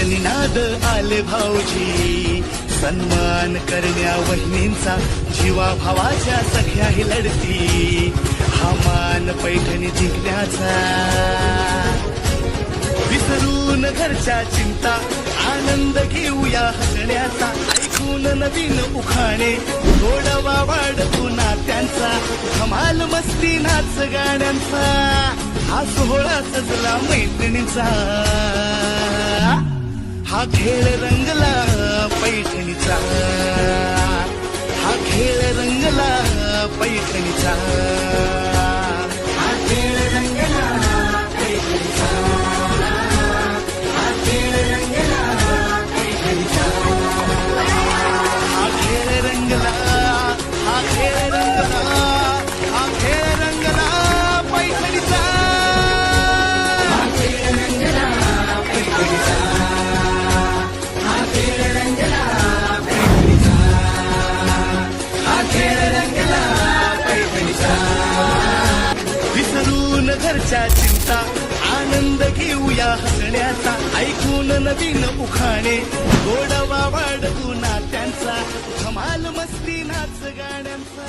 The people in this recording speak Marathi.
निनाद आले भाऊजी, सन्मान करण्या वहिनींचा, जीवा भावाच्या सख्याही लढती, हा मान पैठणी जिंकण्याचा. विसरून घरच्या चिंता, आनंद घेऊया हसण्याचा, ऐकून नवीन उखाणे, गोडवा वाढतो नात्यांचा, धमाल मस्ती नाच गाण्यांचा, हा सोहळा सजला मैत्रिणीचा. हा खेळ रंगला पैठणीचा, हा खेळ रंगला पैठणीचा, हा खेळ रंगला पैठणीचा, हा खेळ रंगला पैठणीचा, हा खेळ रंगला, हा खेळ रंगला, हा खेळ रंगला पैठणीचा, हा खेळ रंगला पैठणीचा. विसरून घरच्या चिंता, आनंद घेऊया हसण्याचा, ऐकून नवीन उखाणे, गोडवा वाढतो नात्यांचा, धमाल मस्ती नाच गाण्यांचा.